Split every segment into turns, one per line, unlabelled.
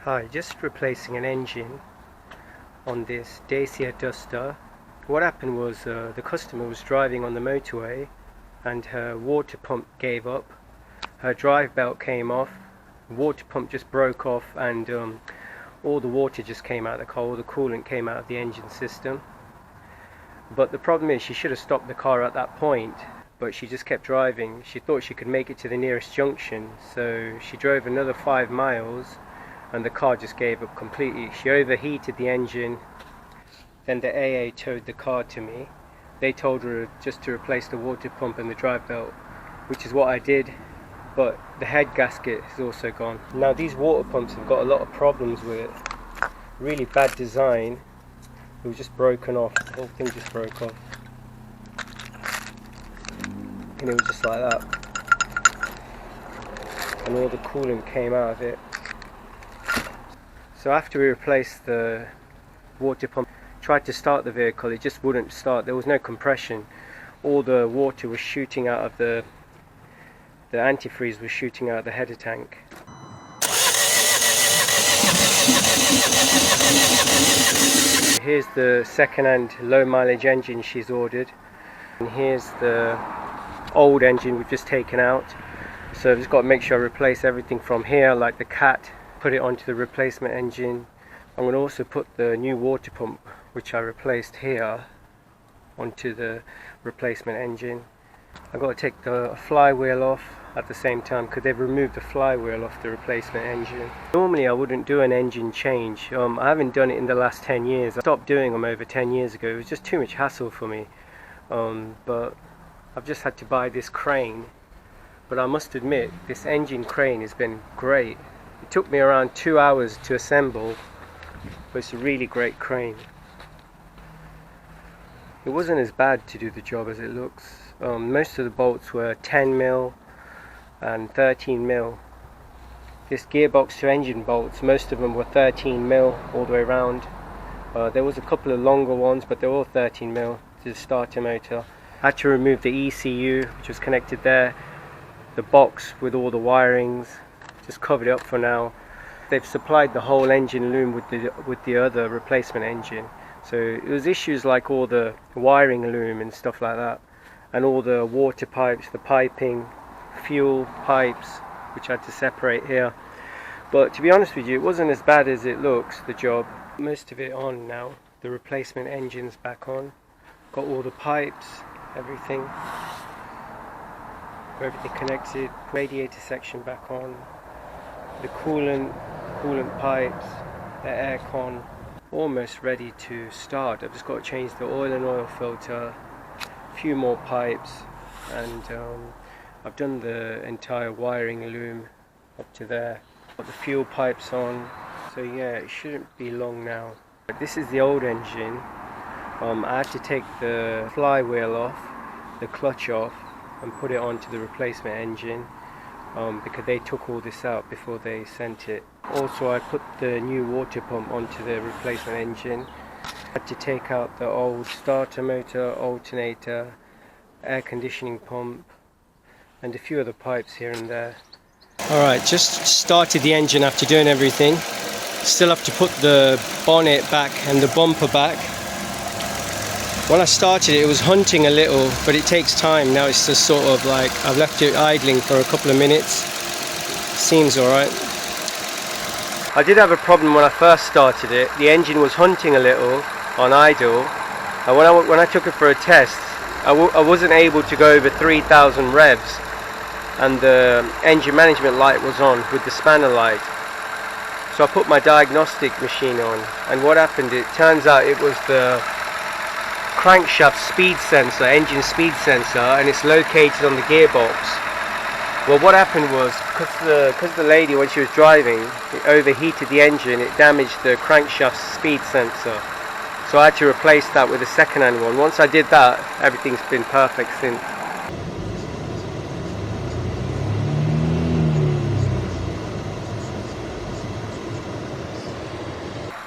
Hi, just replacing an engine on this Dacia Duster. What happened was the customer was driving on the motorway and her water pump gave up. Her drive belt came off, the water pump just broke off, and all the water just came out of the car, all the coolant came out of the engine system. But the problem is she should have stopped the car at that point, but she just kept driving. She thought she could make it to the nearest junction, so she drove another 5 miles and the car just gave up completely. She overheated the engine. Then the AA towed the car to me. They told her just to replace the water pump and the drive belt, which is what I did, but the head gasket is also gone. Now these water pumps have got a lot of problems with it. Really bad design. It was just broken off, the whole thing just broke off. And it was just like that. And all the coolant came out of it. So after we replaced the water pump, tried to start the vehicle, it just wouldn't start. There was no compression. All the water was shooting out of the antifreeze was shooting out of the header tank. Here's the second-hand low mileage engine she's ordered, and here's the old engine we've just taken out. So I've just got to make sure I replace everything from here, like the cat, put it onto the replacement engine. I'm going to also put the new water pump, which I replaced here, onto the replacement engine. I've got to take the flywheel off at the same time because they've removed the flywheel off the replacement engine. Normally I wouldn't do an engine change. I haven't done it in the last 10 years. I stopped doing them over 10 years ago. It was just too much hassle for me. But I've just had to buy this crane. But I must admit, this engine crane has been great. It took me around 2 hours to assemble, but it's a really great crane. It wasn't as bad to do the job as it looks. Most of the bolts were 10mm and 13mm. This gearbox to engine bolts, most of them were 13mm all the way around. There was a couple of longer ones, but they're all 13mm to the starter motor. I had to remove the ECU, which was connected there, the box with all the wirings, just covered it up for now. They've supplied the whole engine loom with the other replacement engine. So it was issues like all the wiring loom and stuff like that, and all the water pipes, the piping, fuel pipes, which I had to separate here. But to be honest with you, it wasn't as bad as it looks, the job. Most of it on now. The replacement engine's back on. Got all the pipes, everything. Got everything connected. Radiator section back on. The coolant pipes, the aircon. Almost ready to start. I've just got to change the oil filter, a few more pipes, and I've done the entire wiring loom up to there. Got the fuel pipes on, so yeah, it shouldn't be long now. This is the old engine. I had to take the flywheel off, the clutch off, and put it onto the replacement engine because they took all this out before they sent it. Also, I put the new water pump onto the replacement engine. I had to take out the old starter motor, alternator, air conditioning pump, and a few other pipes here and there. Alright, just started the engine after doing everything. Still have to put the bonnet back and the bumper back. When I started it was hunting a little, but it takes time. Now it's just sort of like I've left it idling for a couple of minutes. Seems alright. I did have a problem when I first started it. The engine was hunting a little on idle, and when I took it for a test, I wasn't able to go over 3,000 revs, and the engine management light was on with the spanner light. So I put my diagnostic machine on, and what happened, it turns out it was the crankshaft speed sensor, engine speed sensor, and it's located on the gearbox. Well, what happened was, because the lady, when she was driving, it overheated the engine, it damaged the crankshaft speed sensor. So I had to replace that with a second-hand one. Once I did that, everything's been perfect since.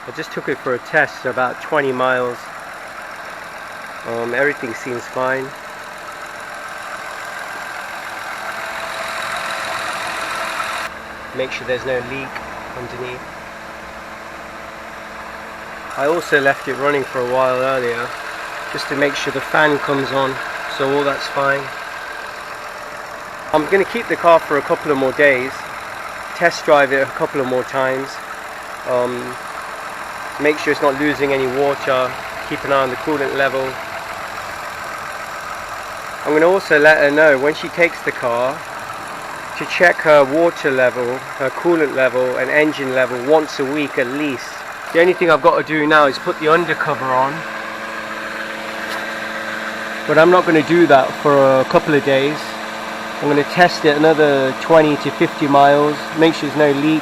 I just took it for a test, so about 20 miles. Everything seems fine. Make sure there's no leak underneath. I also left it running for a while earlier just to make sure the fan comes on, so all that's fine. I'm going to keep the car for a couple of more days, test drive it a couple of more times, make sure it's not losing any water, keep an eye on the coolant level. I'm going to also let her know when she takes the car to check her water level, her coolant level and engine level once a week at least. The only thing I've got to do now is put the undercover on, but I'm not going to do that for a couple of days. I'm going to test it another 20 to 50 miles, make sure there's no leak.